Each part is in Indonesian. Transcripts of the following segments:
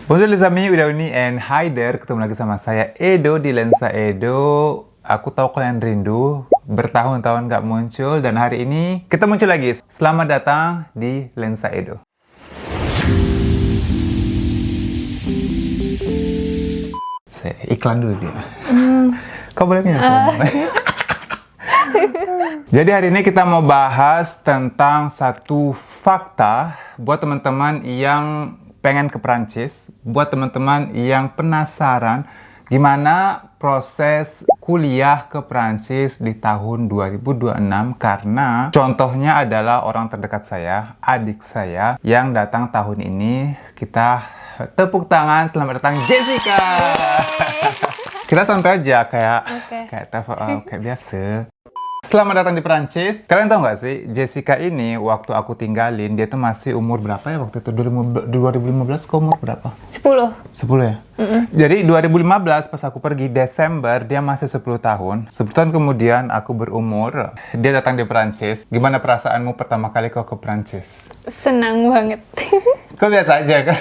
Bonjour les amis, Udauni and Haider. Ketemu lagi sama saya Edo di Lensa Edo. Aku tahu kalian rindu, bertahun-tahun gak muncul, dan hari ini kita muncul lagi. Selamat datang di Lensa Edo. Saya iklan dulu dia. Kau boleh minum? Jadi hari ini kita mau bahas tentang satu fakta buat teman-teman yang pengen ke Perancis, buat teman-teman yang penasaran gimana proses kuliah ke Perancis di tahun 2026, karena contohnya adalah orang terdekat saya, adik saya yang datang tahun ini. Kita tepuk tangan, selamat datang Jessica. Kita santai aja kayak biasa. Selamat datang di Perancis. Kalian tahu nggak sih, Jessica ini waktu aku tinggalin, dia tuh masih umur berapa ya waktu itu? 2015, kau umur berapa? 10 ya? Jadi 2015 pas aku pergi Desember, dia masih 10 tahun. 10 tahun kemudian aku berumur, dia datang di Perancis. Gimana perasaanmu pertama kali kau ke Perancis? Senang banget. Kau biasa aja kan?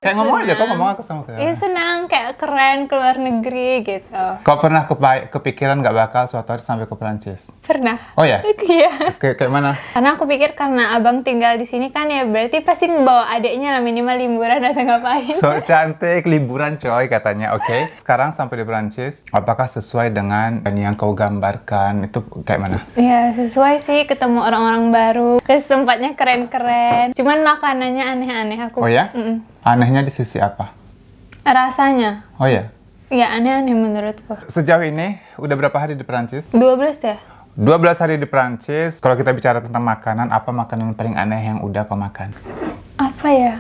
Kayak ngomong aja, kau ngomong aku sama kayak. Iya senang, kayak keren keluar negeri gitu. Kau pernah kepikiran nggak bakal suatu hari sampai ke Perancis? Pernah. Oh ya? Iya. Kayak mana? Karena aku pikir karena abang tinggal di sini kan ya berarti pasti membawa adiknya lah minimal liburan atau ngapain. So cantik, liburan coy katanya. Oke. Sekarang sampai di Perancis, apakah sesuai dengan yang kau gambarkan? Itu kayak mana? Ya sesuai sih, ketemu orang-orang baru. Terus tempatnya keren-keren. Cuman makanannya aneh-aneh aku. Oh ya? Anehnya di sisi apa? Rasanya. Oh ya? Ya aneh-aneh menurutku. Sejauh ini, udah berapa hari di Perancis? 12 ya? 12 hari di Perancis. Kalau kita bicara tentang makanan, apa makanan paling aneh yang udah kau makan? Apa ya?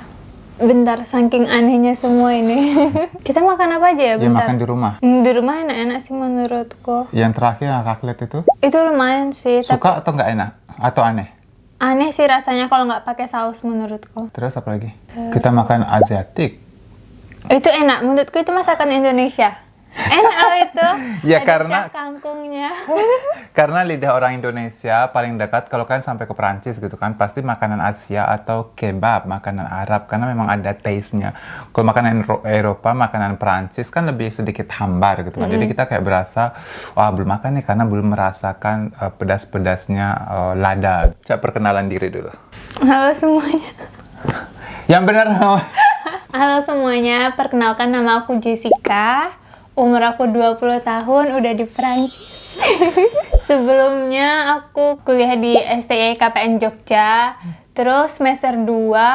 Bentar, saking anehnya semua ini. Kita makan apa aja ya? Dia Bentar. makan di rumah. Di rumah enak-enak sih menurutku. Yang terakhir, yang raclette itu? Itu lumayan sih. Suka atau nggak enak? Atau aneh? Aneh sih rasanya kalau nggak pakai saus menurutku. Terus apa lagi? Kita makan Asiatik. Itu enak, menurutku itu masakan Indonesia. Enak loh itu. Ya, Ada karena cap kangkungnya. karena lidah orang Indonesia paling dekat kalau kalian sampai ke Perancis gitu kan, pasti makanan Asia atau kebab, makanan Arab, karena memang ada taste-nya. Kalau makanan Eropa, makanan Perancis kan lebih sedikit hambar gitu kan. Jadi kita kayak berasa, wah belum makan nih karena belum merasakan pedas-pedasnya lada. Coba perkenalan diri dulu. Halo semuanya. Yang benar. Halo semuanya, perkenalkan nama aku Jessica. Umur aku 20 tahun, udah di Perancis. Sebelumnya aku kuliah di STI KPN Jogja. Terus semester 2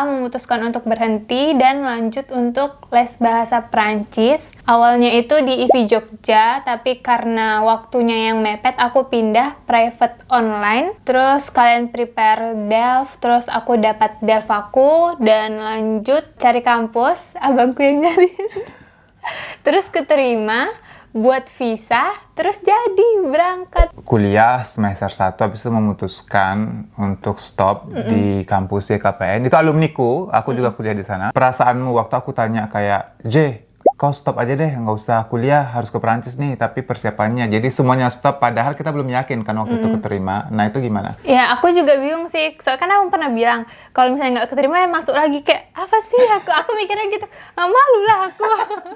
memutuskan untuk berhenti dan lanjut untuk les bahasa Perancis. Awalnya itu di IFI Jogja, tapi karena waktunya yang mepet aku pindah private online. Terus kalian prepare DELF, terus aku dapat DELF aku dan lanjut cari kampus, abangku yang nyari. Terus keterima, buat visa, terus jadi berangkat. Kuliah semester 1, habis itu memutuskan untuk stop di kampus KPN. Itu alumniku, aku juga kuliah di sana. Perasaanmu waktu aku tanya kayak, J, kau stop aja deh, nggak usah kuliah, harus ke Perancis nih, tapi persiapannya. Jadi semuanya stop, padahal kita belum yakin kan waktu itu keterima. Nah itu gimana? Ya aku juga bingung sih, soalnya kan aku pernah bilang, kalau misalnya nggak keterima ya masuk lagi, kayak apa sih aku mikirnya gitu, malu lah aku.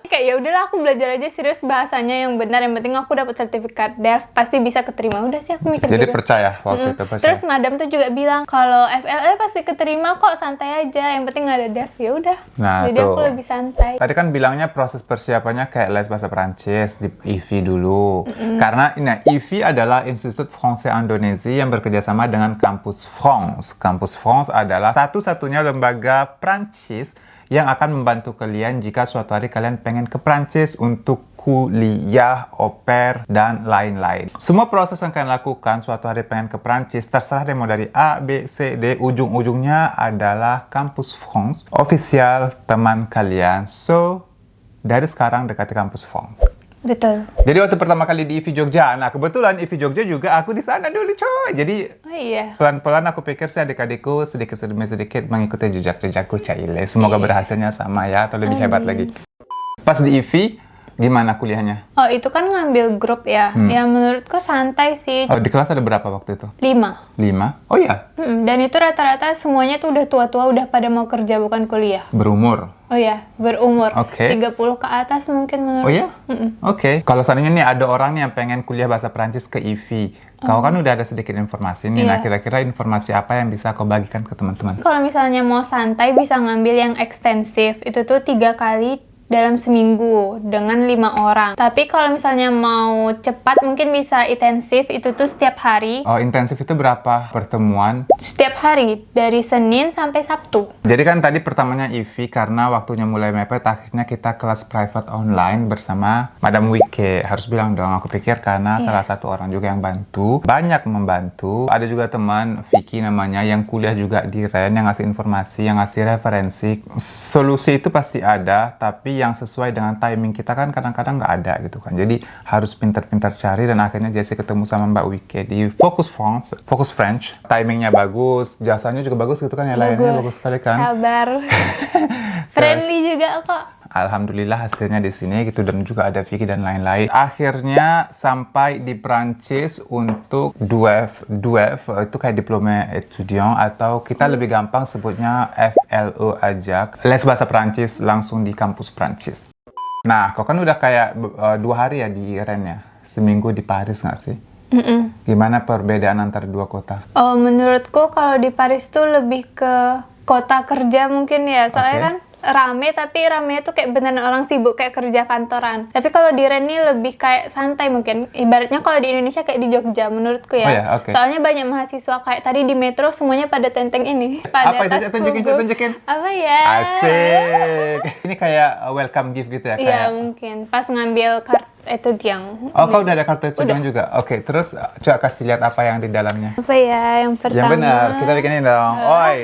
Kayak ya udahlah aku belajar aja serius bahasanya yang benar, yang penting aku dapat sertifikat DELF, pasti bisa keterima. Udah sih aku mikir Jadi gitu. percaya waktu itu, percaya. Terus madam tuh juga bilang kalau FLE pasti keterima kok, santai aja, yang penting nggak ada DELF. Ya udah. Nah, Jadi aku tuh. lebih santai. Tadi kan bilangnya proses persiapannya kayak les bahasa Perancis di IFI dulu. Karena IFI adalah Institut Français Indonesia yang bekerja sama dengan Kampus France. Kampus France adalah satu-satunya lembaga Perancis yang akan membantu kalian jika suatu hari kalian pengen ke Perancis untuk kuliah, au pair, dan lain-lain. Semua proses yang kalian lakukan suatu hari pengen ke Perancis, terserah deh mau dari A, B, C, D, ujung-ujungnya adalah Kampus France, official teman kalian. So, dari sekarang dekati Kampus France. Betul. Jadi waktu pertama kali di IFI Jogja, nah kebetulan IFI Jogja juga aku di sana dulu coy. Jadi Oh iya. pelan-pelan aku pikir sih adik-adikku sedikit demi sedikit mengikuti jejak-jejakku Caile. Semoga berhasilnya sama ya atau lebih hebat lagi. Pas di IFI, Gimana kuliahnya? Oh, itu kan ngambil grup ya. Ya menurutku santai sih. Oh, di kelas ada berapa waktu itu? 5. 5? Oh iya, Dan itu rata-rata semuanya tuh udah tua-tua, udah pada mau kerja bukan kuliah. berumur. Oh ya, berumur. Oke. 30 ke atas mungkin menurut. Oh iya? Oke. Kalau seandainya nih ada orang nih yang pengen kuliah bahasa Prancis ke IVI, kau kan udah ada sedikit informasi nih. Nah, Iya. kira-kira informasi apa yang bisa kau bagikan ke teman-teman? Kalau misalnya mau santai bisa ngambil yang ekstensif. Itu tuh 3 kali dalam seminggu dengan 5 orang. Tapi kalau misalnya mau cepat mungkin bisa intensif, itu tuh setiap hari. Oh, intensif itu berapa pertemuan? Setiap hari dari Senin sampai Sabtu. Jadi kan tadi pertamanya IVI karena waktunya mulai mepet, akhirnya kita kelas private online bersama Madam Wike. Harus bilang dong, aku pikir karena salah satu orang juga yang bantu, banyak membantu. Ada juga teman Vicky namanya yang kuliah juga di REN, yang ngasih informasi, yang ngasih referensi. Solusi itu pasti ada, tapi yang sesuai dengan timing kita kan kadang-kadang nggak ada gitu kan. Jadi harus pintar-pintar cari, dan akhirnya Jessie ketemu sama Mbak Wike di Focus French. Timingnya bagus, jasanya juga bagus gitu kan, yang lainnya bagus sekali kan. Sabar. Friendly juga kok. Alhamdulillah hasilnya di sini gitu, dan juga ada Vicky dan lain-lain. Akhirnya sampai di Prancis untuk DUEF itu kayak diploma étudiant, atau kita lebih gampang sebutnya FLE aja, les bahasa Prancis langsung di kampus Prancis. Nah, kau kan udah kayak 2 hari ya di Rennes ya, seminggu di Paris nggak sih? Gimana perbedaan antara dua kota? Oh, menurutku kalau di Paris tuh lebih ke kota kerja mungkin ya. Soalnya Oke. kan rame, tapi rame tuh kayak beneran orang sibuk kayak kerja kantoran. Tapi kalau di Rennes ini lebih kayak santai mungkin. Ibaratnya kalau di Indonesia kayak di Jogja menurutku ya. Oh ya, oke. Soalnya banyak mahasiswa kayak tadi di metro semuanya pada tenteng ini. Pada Apa itu? tas Tunjukin, punggung. tunjukin. Apa ya? Asik. Ini kayak welcome gift gitu ya, Iya kayak. mungkin. Pas ngambil kartu étudiant. Oh, kau udah ada kartu étudiant juga? Oke, terus coba kasih lihat apa yang di dalamnya. Apa ya yang pertama? Yang benar, kita bikin ini dong. Oi.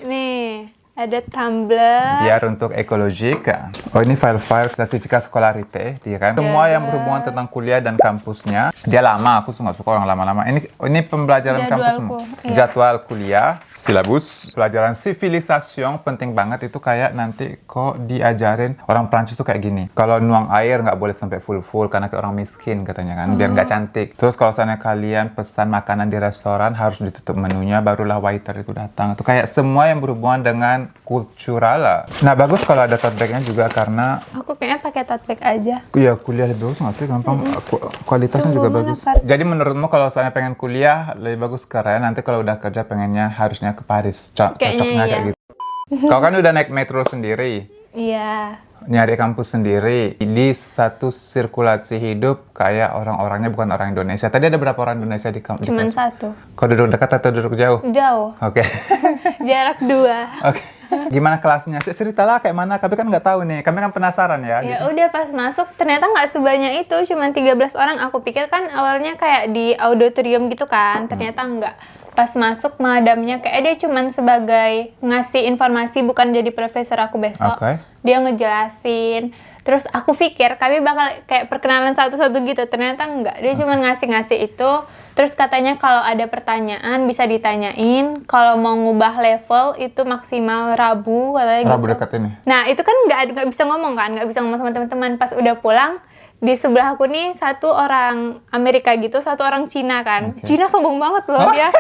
Nih, ada tumbler. Biar untuk ekologik. Oh, ini file-file sertifikat scolarité, dia kan. Semua yang berhubungan tentang kuliah dan kampusnya. Dia lama, aku nggak suka orang lama-lama. Ini pembelajaran kampusmu. Jadwalku, iya. Jadwal kuliah, silabus, pelajaran civilisation penting banget itu, kayak nanti kok diajarin orang Prancis tuh kayak gini. Kalau nuang air nggak boleh sampai full karena kayak orang miskin katanya kan, biar nggak cantik. Terus kalau misalnya kalian pesan makanan di restoran harus ditutup menunya, barulah waiter itu datang. Itu kayak semua yang berhubungan dengan kultural lah. Nah, bagus kalau ada tote bag-nya juga karena Aku kayaknya pakai tote bag aja. ya kuliah lebih bagus nggak sih? Gampang, kualitasnya Tunggu, juga mana bagus. kartu? Jadi menurutmu kalau saya pengen kuliah lebih bagus ke Rennes, nanti kalau udah kerja pengennya harusnya ke Paris. Kayaknya Cocoknya iya. kayak gitu. Kau kan udah naik metro sendiri, Iya. nyari kampus sendiri, di satu sirkulasi hidup kayak orang-orangnya bukan orang Indonesia. Tadi ada berapa orang Indonesia di kampus? Cuman satu. Kau duduk dekat atau duduk jauh? Jauh. Oke. Jarak 2. Oke. Gimana kelasnya? Ceritalah kayak mana, kami kan nggak tahu nih. Kami kan penasaran ya. Ya udah pas masuk ternyata nggak sebanyak itu, cuman 13 orang. Aku pikir kan awalnya kayak di auditorium gitu kan, ternyata enggak. Pas masuk madamnya kayak dia cuman sebagai ngasih informasi, bukan jadi profesor aku besok. Oke. Dia ngejelasin. Terus aku pikir kami bakal kayak perkenalan satu-satu gitu, ternyata enggak. Dia cuman ngasih-ngasih itu. Terus katanya kalau ada pertanyaan bisa ditanyain. Kalau mau ngubah level itu maksimal Rabu katanya Rabu gitu. dekat ini. Nah itu kan nggak bisa ngomong kan, nggak bisa ngomong sama teman-teman. Pas udah pulang, di sebelah aku nih satu orang Amerika gitu, satu orang Cina kan. Oke. Cina sombong banget loh dia.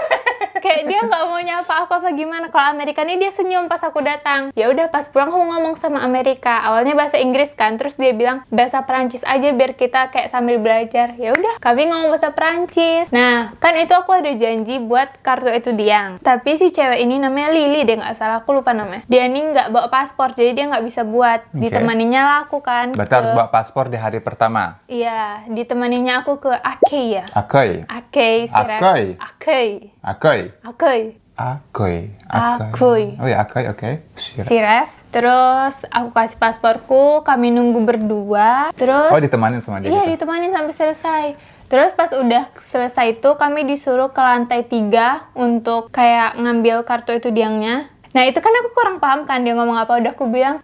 Kayak dia nggak mau nyapa aku apa gimana. Kalau Amerika nih dia senyum pas aku datang. Ya udah pas pulang aku ngomong sama Amerika. Awalnya bahasa Inggris kan, terus dia bilang bahasa Perancis aja biar kita kayak sambil belajar. Ya udah, kami ngomong bahasa Perancis. Nah kan itu aku ada janji buat kartu étudiant. Tapi si cewek ini namanya Lily deh nggak salah, aku lupa namanya. Dia nih nggak bawa paspor, jadi dia nggak bisa buat. Ditemaninya lah aku kan. Berarti harus bawa paspor di hari pertama. Iya, ditemaninya aku ke Akei ya. Akoi. Akei, si Ref. Akei. Akei. Akoi. Akei. Akoi. Akoi. Oh ya, akoi, oke. Sure. Si Ref. Terus aku kasih pasporku, kami nunggu berdua. Terus Oh, ditemanin sama dia iya gitu? ditemanin sampai selesai. Terus pas udah selesai itu kami disuruh ke lantai 3 untuk kayak ngambil kartu itu diangnya. Nah itu kan aku kurang paham kan dia ngomong apa. Udah aku bilang,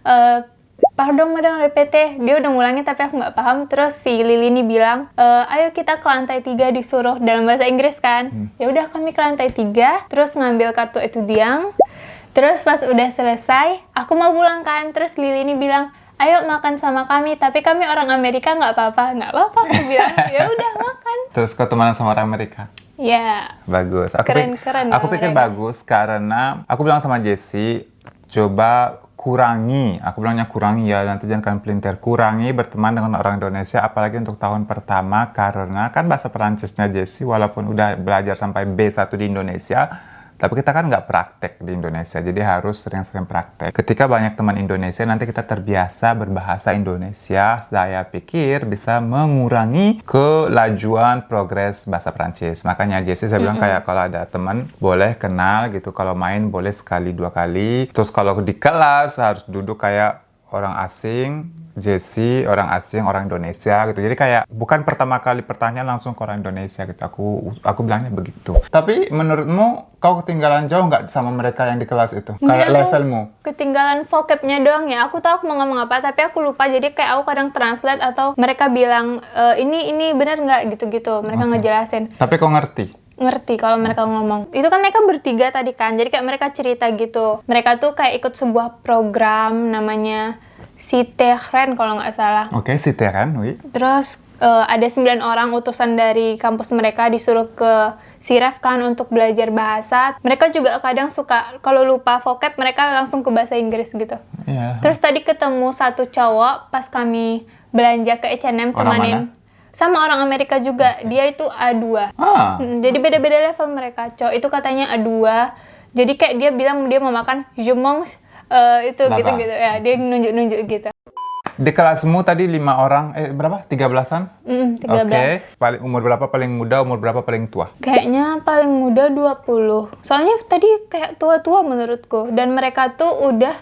pardon madam répétez. Dia udah ngulangin tapi aku nggak paham. Terus si Lili ini bilang, ayo kita ke lantai 3 disuruh dalam bahasa Inggris kan. Ya udah kami ke lantai 3, terus ngambil kartu étudiant. Terus pas udah selesai, aku mau pulang kan. Terus Lili ini bilang, ayo makan sama kami, tapi kami orang Amerika nggak apa-apa. Nggak apa-apa, aku bilang, ya udah makan. Terus kau temenan sama orang Amerika? Ya, Bagus. Keren-keren Aku lah pikir mereka. bagus karena aku bilang sama Jessie, coba kurangi. Aku bilangnya kurangi ya, nanti jangan kalian pelintir. Kurangi berteman dengan orang Indonesia, apalagi untuk tahun pertama karena kan bahasa Perancisnya Jessie walaupun udah belajar sampai B1 di Indonesia, tapi kita kan nggak praktek di Indonesia, jadi harus sering-sering praktek. Ketika banyak teman Indonesia, nanti kita terbiasa berbahasa Indonesia, saya pikir bisa mengurangi kelajuan progres bahasa Prancis. Makanya Jessie saya bilang kayak kalau ada teman, boleh kenal gitu, kalau main boleh sekali, 2 kali. Terus kalau di kelas harus duduk kayak orang asing, Jessie, orang asing, orang Indonesia gitu. Jadi kayak bukan pertama kali pertanyaan langsung ke orang Indonesia gitu. Aku bilangnya begitu. Tapi menurutmu kau ketinggalan jauh nggak sama mereka yang di kelas itu? Kayak Enggak, aku levelmu? ketinggalan vocabnya doang ya. Aku tahu aku mau ngomong apa, tapi aku lupa. Jadi kayak aku kadang translate atau mereka bilang ini benar nggak gitu-gitu. Mereka ngejelasin. Tapi kau ngerti? Ngerti kalau mereka ngomong. Itu kan mereka bertiga tadi kan. Jadi kayak mereka cerita gitu. Mereka tuh kayak ikut sebuah program namanya Citeren kalau nggak salah. Oke, si Teran, oui. Terus ada 9 orang utusan dari kampus mereka disuruh ke Siref kan untuk belajar bahasa. Mereka juga kadang suka kalau lupa vocab mereka langsung ke bahasa Inggris gitu. Iya. Terus tadi ketemu satu cowok pas kami belanja ke H&M Orang temanin. mana? Sama orang Amerika juga. Dia itu A2. Ah, Jadi beda-beda level mereka. Cowok itu katanya A2. Jadi kayak dia bilang dia mau makan jumong itu Laba. gitu-gitu ya. Dia nunjuk-nunjuk gitu. di kelasmu tadi 5 orang, berapa? 13-an? 13. Oke. Paling umur berapa paling muda, umur berapa paling tua? Kayaknya paling muda 20. Soalnya tadi kayak tua-tua menurutku. Dan mereka tuh udah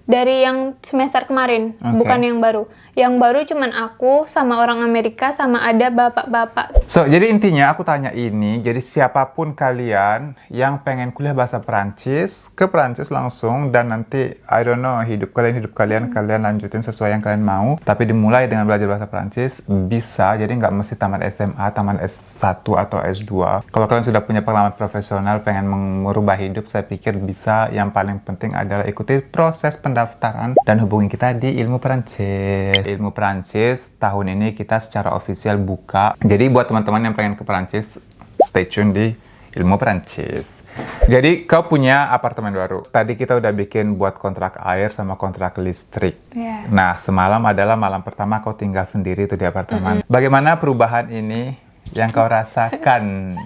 dari yang semester kemarin, Oke. bukan yang baru. Yang baru cuman aku sama orang Amerika sama ada bapak-bapak. So, jadi intinya aku tanya ini, jadi siapapun kalian yang pengen kuliah bahasa Perancis, ke Perancis langsung dan nanti, I don't know, hidup kalian lanjutin sesuai yang kalian mau, tapi dimulai dengan belajar bahasa Perancis, bisa, jadi nggak mesti tamat SMA, tamat S1 atau S2. Kalau kalian sudah punya pengalaman profesional, pengen merubah hidup, saya pikir bisa, yang paling penting adalah ikuti proses pendaftaran dan hubungi kita di Ilmu Perancis. Ilmu Perancis tahun ini kita secara ofisial buka. Jadi buat teman-teman yang pengen ke Perancis, stay tune di Ilmu Perancis. Jadi kau punya apartemen baru. Tadi kita udah bikin buat kontrak air sama kontrak listrik. Iya. Nah, semalam adalah malam pertama kau tinggal sendiri tuh di apartemen. Bagaimana perubahan ini yang kau rasakan?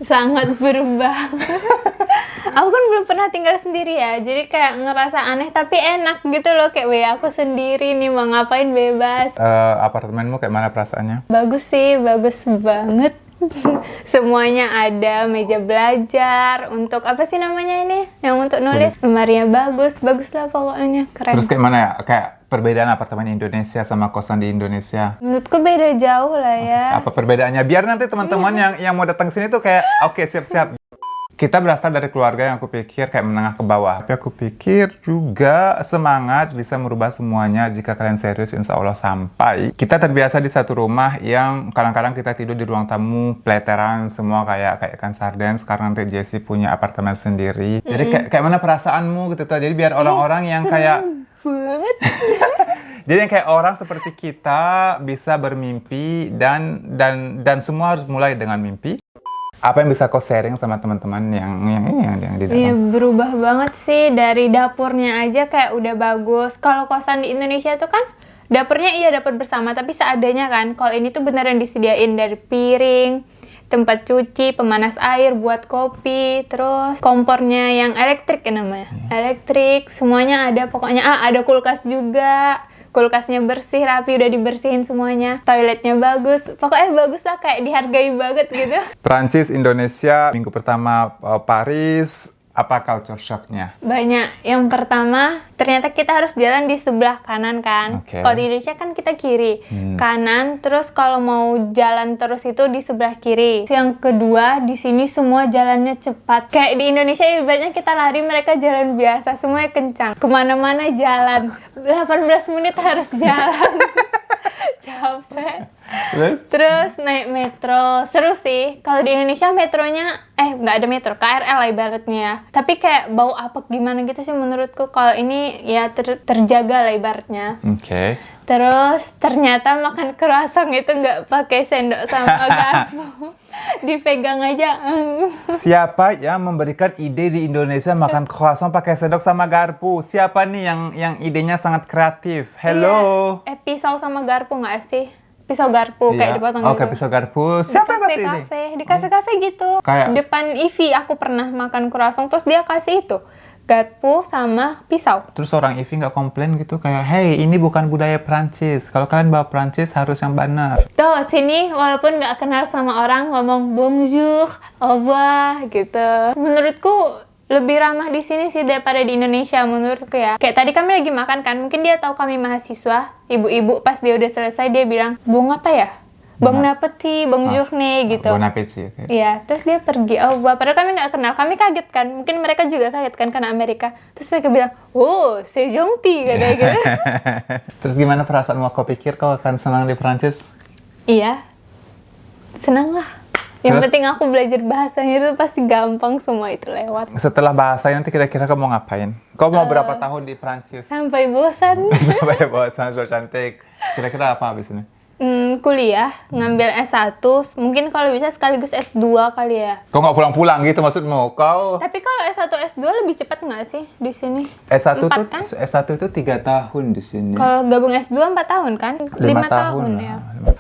Sangat berubah. Aku kan belum pernah tinggal sendiri ya, jadi kayak ngerasa aneh tapi enak gitu loh. Kayak weh aku sendiri nih mau ngapain bebas. Apartemenmu kayak mana perasaannya? Bagus sih, bagus banget. Semuanya ada, meja belajar, untuk apa sih namanya ini? Yang untuk nulis. Lemarinya bagus, bagus lah pokoknya, keren. Terus kayak mana ya? Kayak perbedaan apartemen Indonesia sama kosan di Indonesia? Menurutku beda jauh lah ya. Apa perbedaannya? Biar nanti teman-teman yang mau datang sini tuh kayak, oke, siap-siap. Kita berasal dari keluarga yang aku pikir kayak menengah ke bawah. Tapi aku pikir juga semangat bisa merubah semuanya jika kalian serius, insya Allah sampai. Kita terbiasa di satu rumah yang kadang-kadang kita tidur di ruang tamu, pleteran semua kayak ikan sarden. Sekarang nanti Jessie punya apartemen sendiri. Jadi kayak mana perasaanmu gitu tuh. Jadi biar orang-orang yang kayak... Banget. Jadi yang kayak orang seperti kita bisa bermimpi dan semua harus mulai dengan mimpi. Apa yang bisa kau sharing sama teman-teman yang di dalam? Iya, berubah banget sih. Dari dapurnya aja kayak udah bagus. Kalau kosan di Indonesia tuh kan dapurnya iya dapur bersama, tapi seadanya kan. Kalau ini tuh beneran disediain dari piring, tempat cuci, pemanas air buat kopi, terus kompornya yang elektrik ya namanya. Elektrik, semuanya ada pokoknya. Ada kulkas juga. Kulkasnya bersih, rapi, udah dibersihin semuanya. Toiletnya bagus. Pokoknya bagus lah, kayak dihargai banget gitu. Perancis, Indonesia, minggu pertama Paris, apa culture shock-nya? Banyak. Yang pertama, ternyata kita harus jalan di sebelah kanan kan. Oke. Kalau di Indonesia kan kita kiri. Kanan, terus kalau mau jalan terus itu di sebelah kiri. Yang kedua, di sini semua jalannya cepat. Kayak di Indonesia ibaratnya kita lari, mereka jalan biasa. Semuanya kencang. Kemana-mana jalan. 18 menit harus jalan. Capek. Terus naik metro, seru sih. Kalau di Indonesia metronya, nggak ada metro, KRL lah ibaratnya. Tapi kayak bau apek gimana gitu sih menurutku. Kalau ini ya terjaga lah ibaratnya. Oke. Terus ternyata makan croissant itu nggak pakai sendok sama garpu. Dipegang aja. Siapa yang memberikan ide di Indonesia makan croissant pakai sendok sama garpu? Siapa nih yang idenya sangat kreatif? Hello. Iya. Pisau sama garpu nggak sih? Pisau garpu kayak dipotong gitu. Oke, pisau garpu. Siapa yang kasih ini? Di kafe-kafe gitu. Kayak- Depan Ivy aku pernah makan croissant terus dia kasih itu garpu sama pisau. Terus orang Ivy nggak komplain gitu kayak, hey ini bukan budaya Prancis. Kalau kalian bawa Prancis harus yang benar. Tuh sini walaupun nggak kenal sama orang ngomong bonjour, au revoir gitu. Menurutku lebih ramah di sini sih daripada di Indonesia menurutku ya. Kayak tadi kami lagi makan kan, mungkin dia tahu kami mahasiswa. Ibu-ibu pas dia udah selesai dia bilang, "Bong apa ya? Bong napeti, bonjour nih," gitu. Bon appétit. Oke. Iya, terus dia pergi. Oh, padahal kami nggak kenal. Kami kaget kan. Mungkin mereka juga kaget kan karena Amerika. Terus mereka bilang, "Oh, c'est gentil," katanya gitu. Terus gimana perasaanmu? Kau pikir kau akan senang di Prancis? Iya, senang lah. Yang Terus? penting aku belajar bahasanya itu pasti gampang semua itu lewat. Setelah bahasanya nanti kira-kira kau mau ngapain? Kau mau berapa tahun di Prancis? Sampai bosan. Sampai bosan so cantik. Kira-kira apa habis ini? Kuliah, ngambil S1, mungkin kalau bisa sekaligus S2 kali ya. Kau nggak pulang-pulang gitu maksudmu? Kau Tapi kalau S1, S2 lebih cepat nggak sih di sini? S1 4 tuh kan? S1 itu 3 tahun di sini. Kalau gabung S2 4 tahun kan? 5 tahun lah. ya.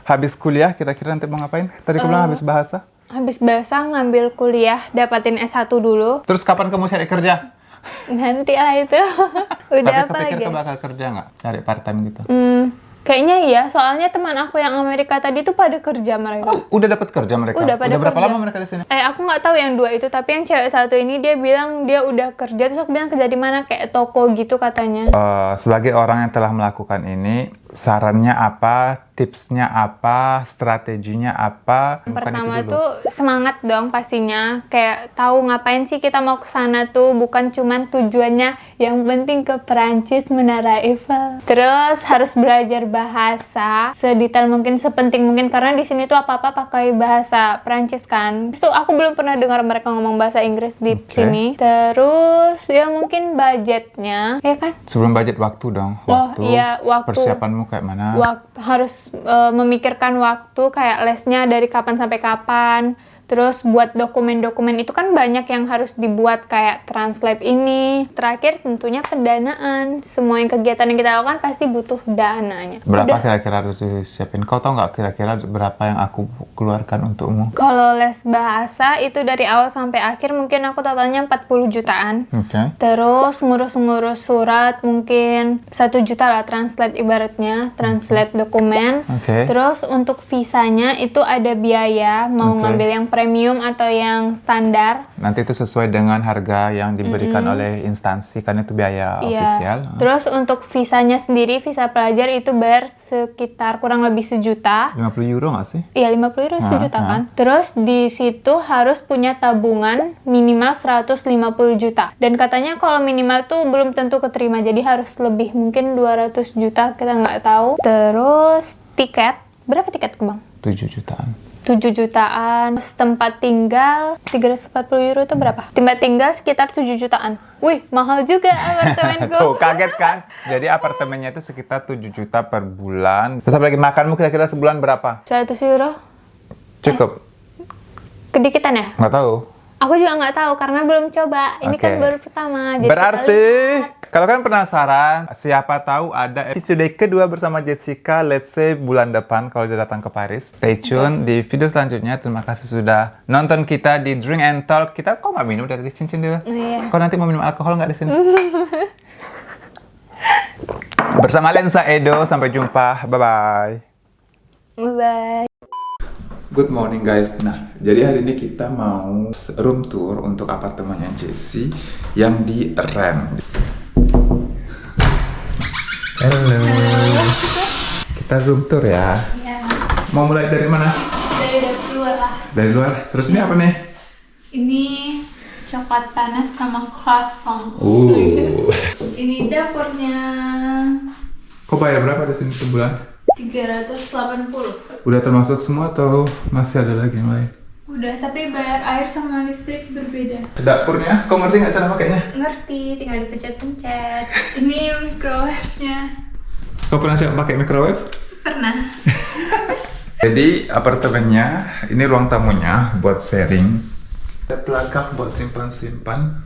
Habis kuliah kira-kira nanti mau ngapain? Tadi kau bilang habis bahasa. Habis bahasa ngambil kuliah, dapatin S1 dulu. Terus kapan kamu cari kerja? Nanti lah itu. Tapi Udah apa kepikir lagi? kau bakal kerja nggak? Cari part time gitu. Kayaknya iya, soalnya teman aku yang Amerika tadi tuh pada kerja mereka. Udah dapat kerja mereka? Udah pada berapa kerja. lama mereka di sini? Aku nggak tahu yang 2 itu, tapi yang cewek satu ini dia bilang dia udah kerja, terus aku bilang kerja di mana, kayak toko gitu katanya. Sebagai orang yang telah melakukan ini, sarannya apa, tipsnya apa, strateginya apa? Bukan Pertama itu dulu. tuh semangat dong pastinya, kayak tahu ngapain sih kita mau ke sana tuh, bukan cuman tujuannya yang penting ke Perancis Menara Eiffel. Terus harus belajar bahasa sedetail mungkin, sepenting mungkin, karena di sini tuh apa-apa pakai bahasa Perancis kan. Terus tuh aku belum pernah dengar mereka ngomong bahasa Inggris di sini. Terus ya mungkin budgetnya, ya kan? Sebelum budget waktu dong. Oh, iya, waktu. Persiapanmu kayak mana? Harus memikirkan waktu, kayak lesnya dari kapan sampai kapan. Terus buat dokumen-dokumen itu kan banyak yang harus dibuat, kayak translate ini. Terakhir tentunya pendanaan. Semua yang kegiatan yang kita lakukan pasti butuh dananya. Berapa kira-kira harus disiapin? Kau tahu nggak kira-kira berapa yang aku keluarkan untukmu? Kalau les bahasa itu dari awal sampai akhir mungkin aku totalnya 40 jutaan. Oke. Terus ngurus-ngurus surat mungkin 1 juta lah, translate ibaratnya, translate dokumen. Oke. Terus untuk visanya itu ada biaya, mau Oke. ngambil yang premium atau yang standar. Nanti itu sesuai dengan harga yang diberikan oleh instansi, kan itu biaya ofisial. Terus untuk visanya sendiri, visa pelajar itu bayar sekitar kurang lebih 1 juta. 50 euro nggak sih? Iya, 50 euro 1 juta kan. Terus di situ harus punya tabungan minimal 150 juta. Dan katanya kalau minimal tuh belum tentu keterima, jadi harus lebih, mungkin 200 juta, kita nggak tahu. Terus tiket, berapa tiket ke Bang? 7 jutaan. 7 jutaan. Terus tempat tinggal 340 euro itu berapa? Tempat tinggal sekitar 7 jutaan. Wih, mahal juga apartemenku. Tuh, kaget kan? Jadi apartemennya itu sekitar 7 juta per bulan. Terus apalagi makanmu kira-kira sebulan berapa? 100 euro? Cukup? Kedikitan ya? Nggak tahu. Aku juga nggak tahu karena belum coba. Ini kan Oke. baru pertama. Jadi Berarti, kalau kalian penasaran, siapa tahu ada episode kedua bersama Jessica, let's say bulan depan kalau dia datang ke Paris. Stay tune di video selanjutnya. Terima kasih sudah nonton kita di Drink and Talk. Kita kok nggak minum dari cincin dia? Iya. Kau nanti mau minum alkohol nggak di sini? Bersama Lensa Edo, sampai jumpa. Bye-bye. Bye. Good morning guys. Nah, jadi hari ini kita mau room tour untuk apartemennya Jessie yang di Rem. Halo. Kita room tour ya. Mau mulai dari mana? Dari luar lah. Dari luar. Terus ini apa nih? Ini coklat panas sama croissant. Ini dapurnya. Kau bayar berapa di sini sebulan? 380. Udah termasuk semua atau masih ada lagi yang lain? Udah, tapi bayar air sama listrik berbeda. Dapurnya, kau ngerti nggak cara pakainya? Ngerti, tinggal dipencet-pencet. Ini microwave-nya. Kau pernah coba pakai microwave? Pernah. Jadi apartemennya, ini ruang tamunya buat sharing. Ada pelagak buat simpan-simpan.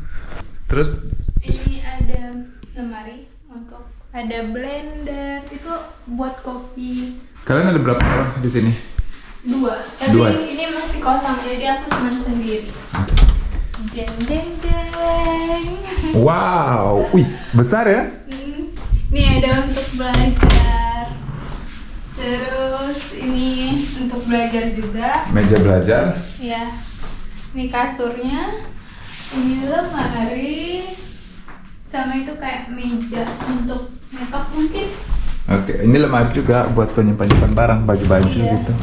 Terus Ini ada lemari untuk ada blender, itu buat kopi. kalian ada berapa orang di sini? 2. Tapi Dua. ini masih kosong, jadi aku cuma sendiri. Jeng jeng jeng. Wow, wih besar ya? Ini ada untuk belajar. Terus ini untuk belajar juga. Meja belajar. Ya. Ini kasurnya. Ini lemari. Sama itu kayak meja untuk makeup mungkin. Oke, ini lemari juga buat penyimpan barang, baju-baju Iya. gitu.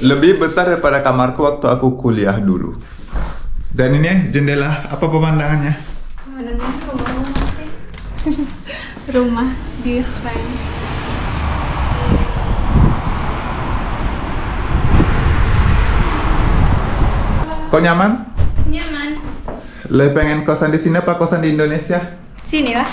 Lebih besar daripada kamarku waktu aku kuliah dulu. Dan ini jendela, apa pemandangannya? Mana nih rumah sih? Rumah di Reng. Kok nyaman? Nyaman. Lebih pengen kosan di sini apa kosan di Indonesia? Sini lah.